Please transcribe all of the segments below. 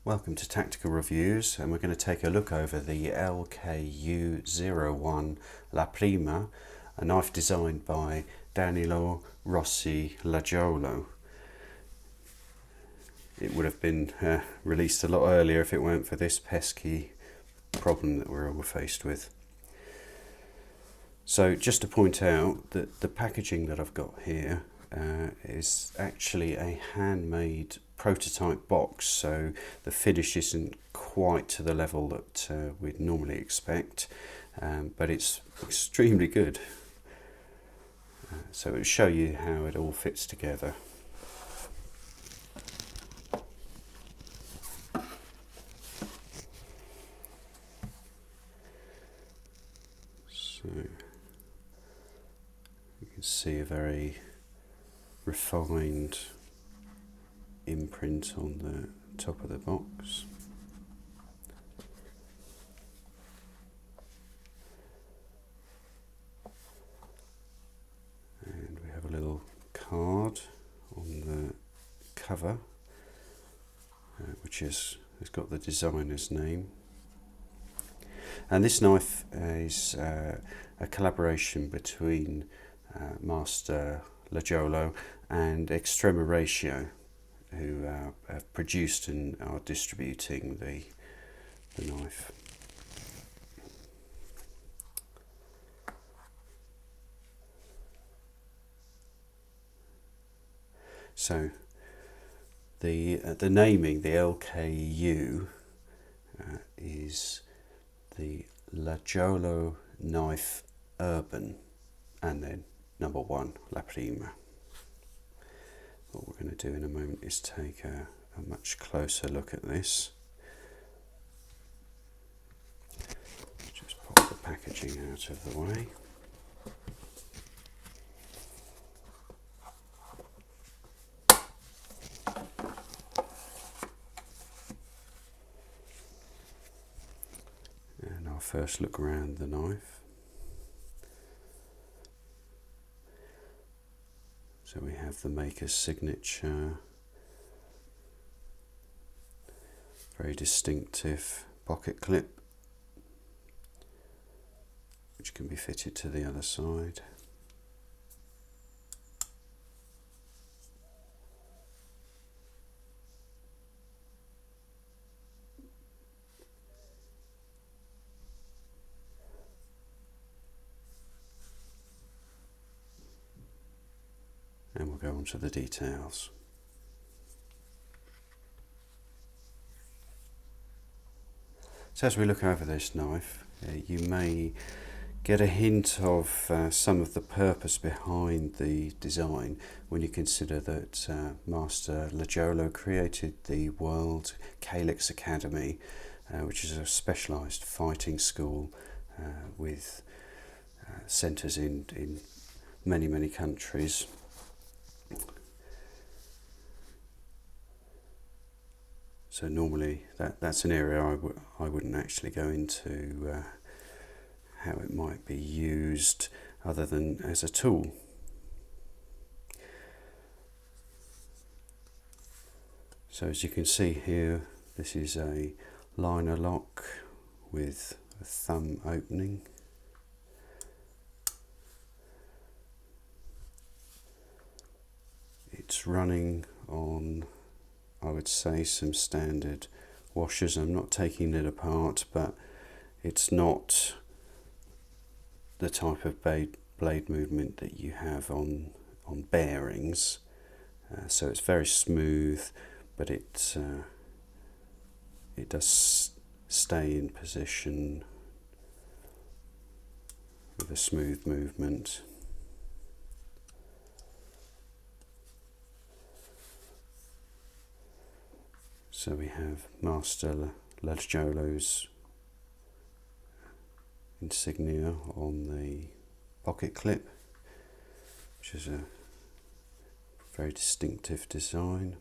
Welcome to Tactical Reviews, and we're going to take a look over the LKU01 La Prima, a knife designed by Danilo, Rossi, Lajolo. It would have been released a lot earlier if it weren't for this pesky problem that we're all faced with. So just to point out that the packaging that I've got here is actually a handmade prototype box, so the finish isn't quite to the level that we'd normally expect, but it's extremely good. So it'll show you how it all fits together. So you can see a very refined imprint on the top of the box. And we have a little card on the cover, which has got the designer's name. And this knife is a collaboration between Master Lajolo and Extrema Ratio, who have produced and are distributing the knife. So the naming, the LKU, is the Lajolo Knife Urban, and then number 1, La Prima. What we're going to do in a moment is take a much closer look at this. Just pop the packaging out of the way. And I'll first look around the knife. So we have the maker's signature, very distinctive pocket clip, which can be fitted to the other side. And we'll go on to the details. So as we look over this knife, you may get a hint of some of the purpose behind the design when you consider that Master Lajolo created the World Calix Academy, which is a specialised fighting school with centres in many countries. So normally that's an area I wouldn't actually go into how it might be used other than as a tool. So as you can see here, this is a liner lock with a thumb opening. It's running on, I would say, some standard washers. I'm not taking it apart, but it's not the type of blade movement that you have on bearings. So it's very smooth, but it does stay in position with a smooth movement. So we have Master Lajolo's insignia on the pocket clip, which is a very distinctive design,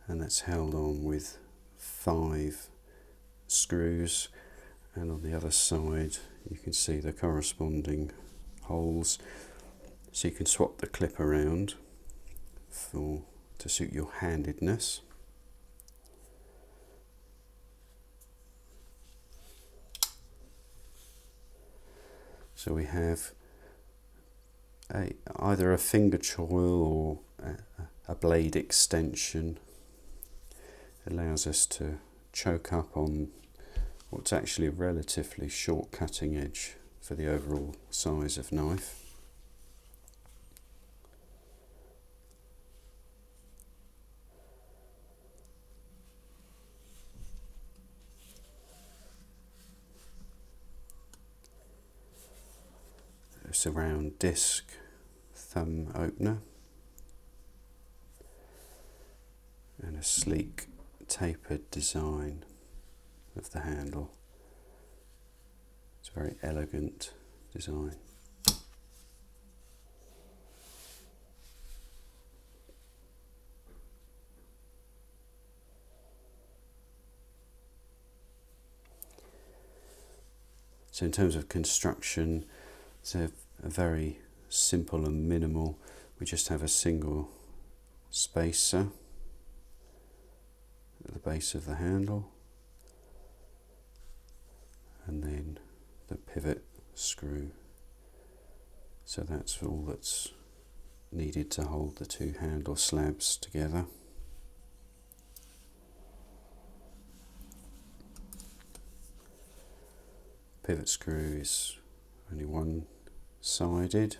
and that's held on with 5 screws, and on the other side you can see the corresponding holes, so you can swap the clip around to suit your handedness. So we have either a finger choil or a blade extension. It allows us to choke up on what's actually a relatively short cutting edge for the overall size of knife. There's a round disc thumb opener and a sleek tapered design of the handle. It's a very elegant design. So in terms of construction, it's a very simple and minimal. We just have a single spacer at the base of the handle, and then the pivot screw. So that's all that's needed to hold the two handle slabs together. Pivot screw is only one-sided,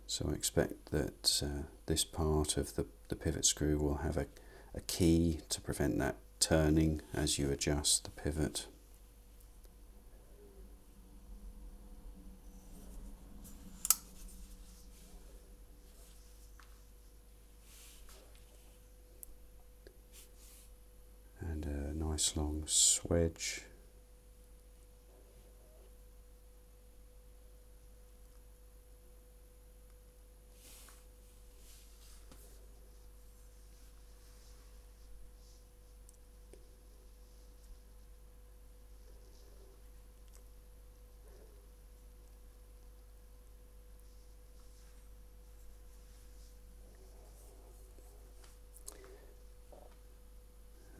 so I expect that this part of the pivot screw will have a key to prevent that turning as you adjust the pivot. And a nice long swedge.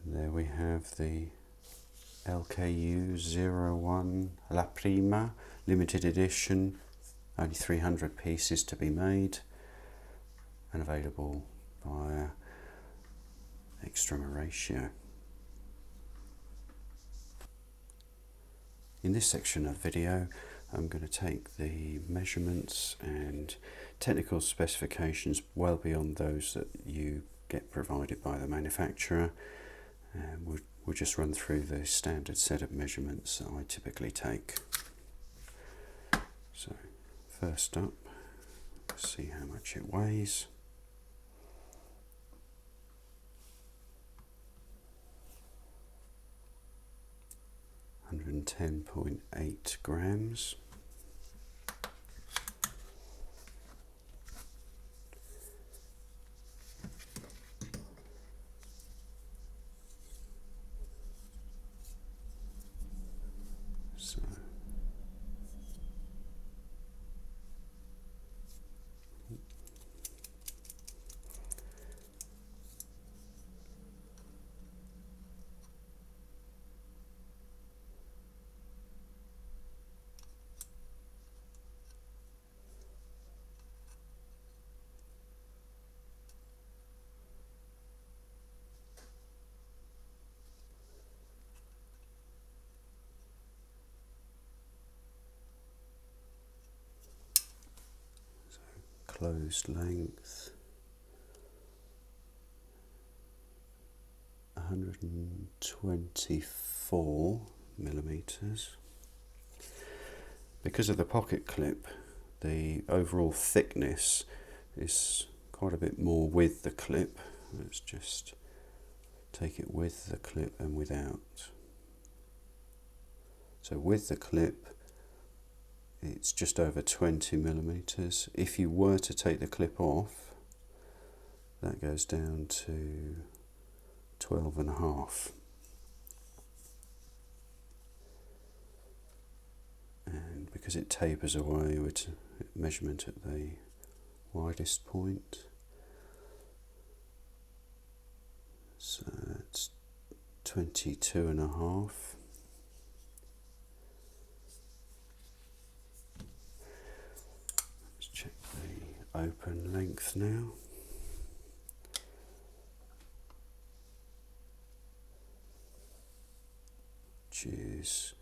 There we have the LKU-01 La Prima limited edition, only 300 pieces to be made and available via Extrema Ratio. In this section of video, I'm going to take the measurements and technical specifications well beyond those that you get provided by the manufacturer. We'll just run through the standard set of measurements that I typically take. So first up, let's see how much it weighs. (110.8 grams). So closed length 124 millimeters. Because of the pocket clip, the overall thickness is quite a bit more with the clip. Let's just take it with the clip and without. So with the clip, it's just over 20 millimeters. If you were to take the clip off, that goes down to 12.5. And because it tapers away with measurement at the widest point, so it's 22.5. open length now. Which is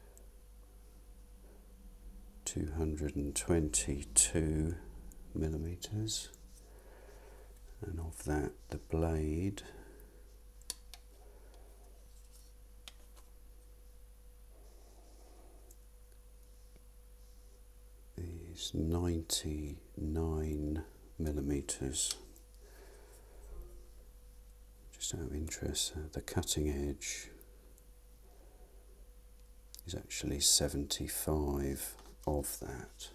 222 millimeters, and of that the blade is 99 millimeters. Just out of interest, the cutting edge is actually 75 of that.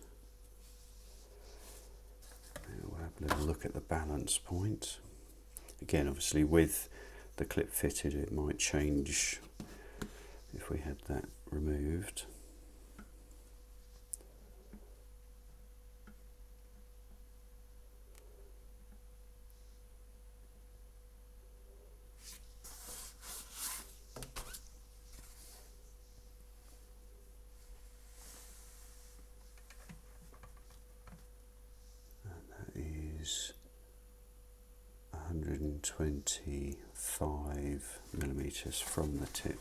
Now we'll have a little look at the balance point. Again, obviously with the clip fitted it might change if we had that removed. Is 125 millimeters from the tip.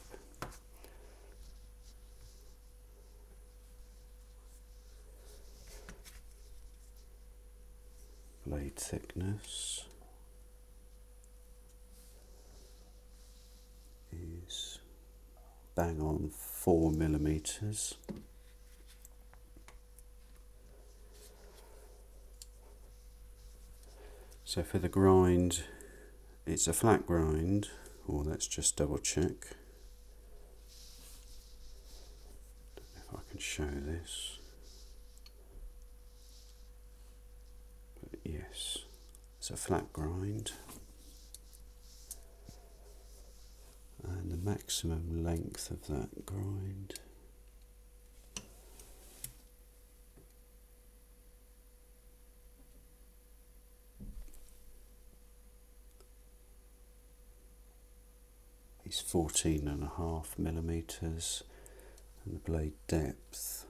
Blade thickness is bang on 4 millimeters. So for the grind, it's a flat grind, or let's just double check. Don't know if I can show this. But yes, it's a flat grind. And the maximum length of that grind is 14.5 millimeters, and the blade depth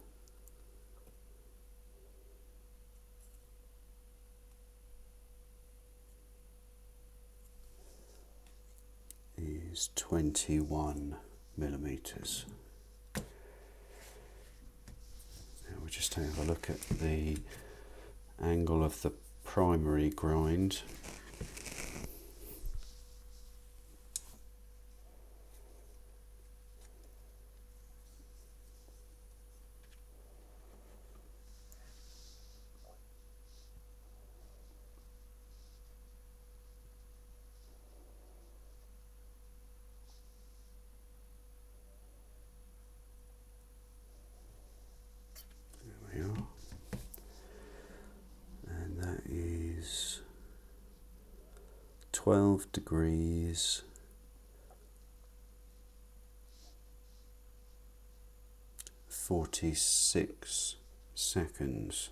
is 21 millimeters. Now we'll just have a look at the angle of the primary grind. And that is 12 degrees 46 seconds.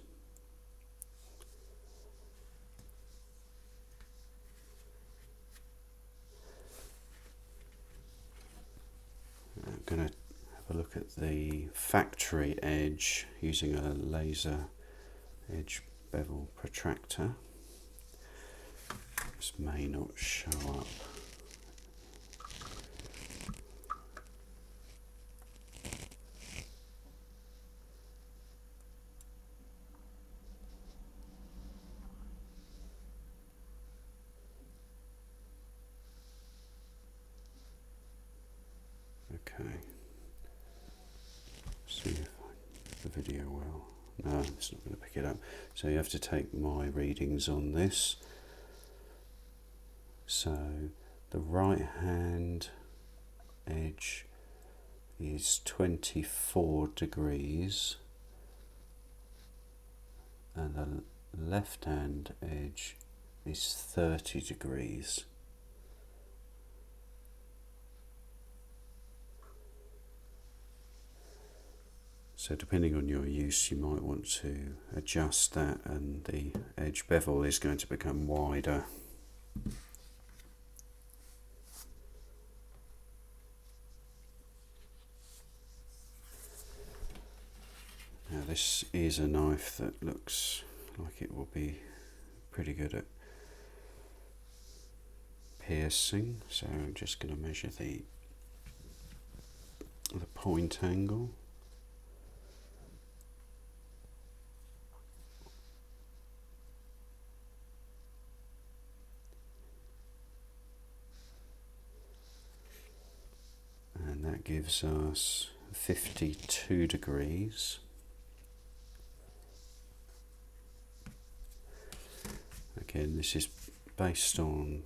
I'm going to have a look at the factory edge using a laser edge bevel protractor. This may not show up. Okay, see if the video will. No, it's not going to pick it up. So you have to take my readings on this. So the right hand edge is 24 degrees and the left hand edge is 30 degrees. So depending on your use, you might want to adjust that, and the edge bevel is going to become wider. Now this is a knife that looks like it will be pretty good at piercing, so I'm just going to measure the point angle. And that gives us 52 degrees. Again, this is based on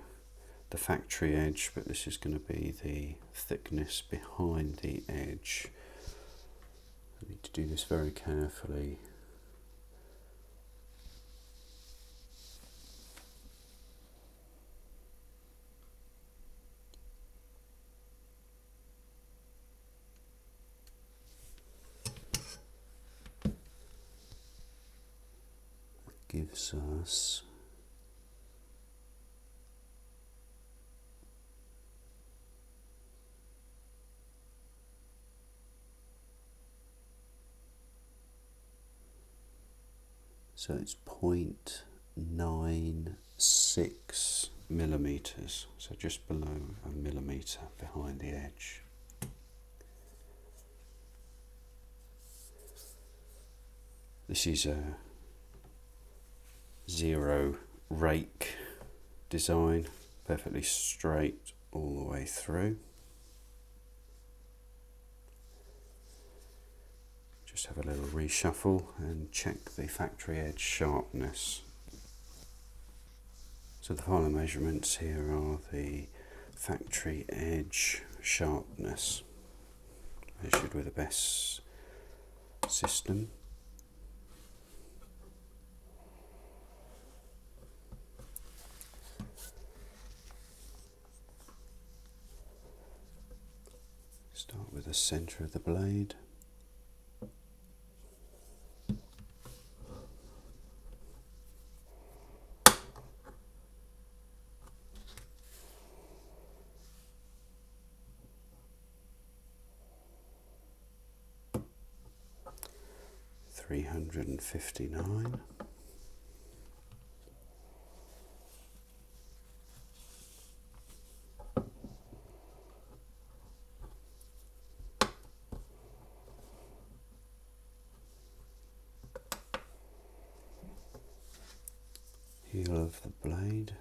the factory edge, but this is going to be the thickness behind the edge. I need to do this very carefully. Gives us so it's 0.96 millimeters, so just below a millimeter behind the edge. This is a zero rake design, perfectly straight all the way through. Just have a little reshuffle and check the factory edge sharpness. So the final measurements here are the factory edge sharpness, measured with the best system. Start with the centre of the blade. $359. Heel of the blade,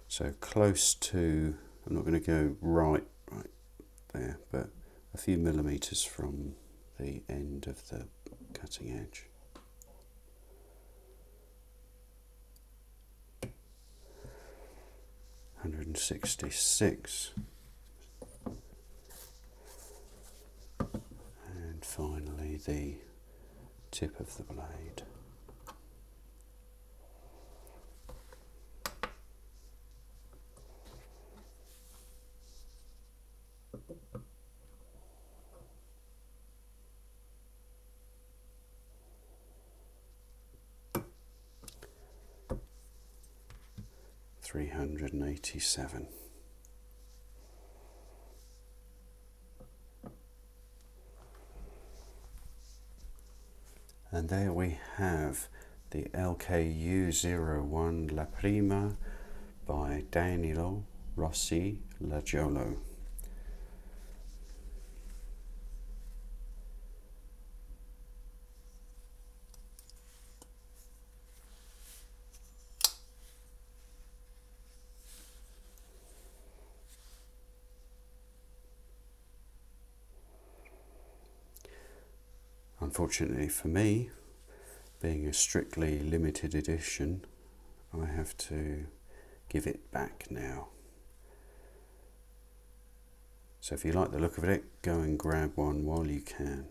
so close to, I'm not going to go right there, but a few millimeters from the end of the cutting edge. $166, and finally the tip of the blade. $387. And there we have the LKU01 La Prima by Danilo, Rossi, Lajolo. Unfortunately for me, being a strictly limited edition, I have to give it back now. So if you like the look of it, go and grab one while you can.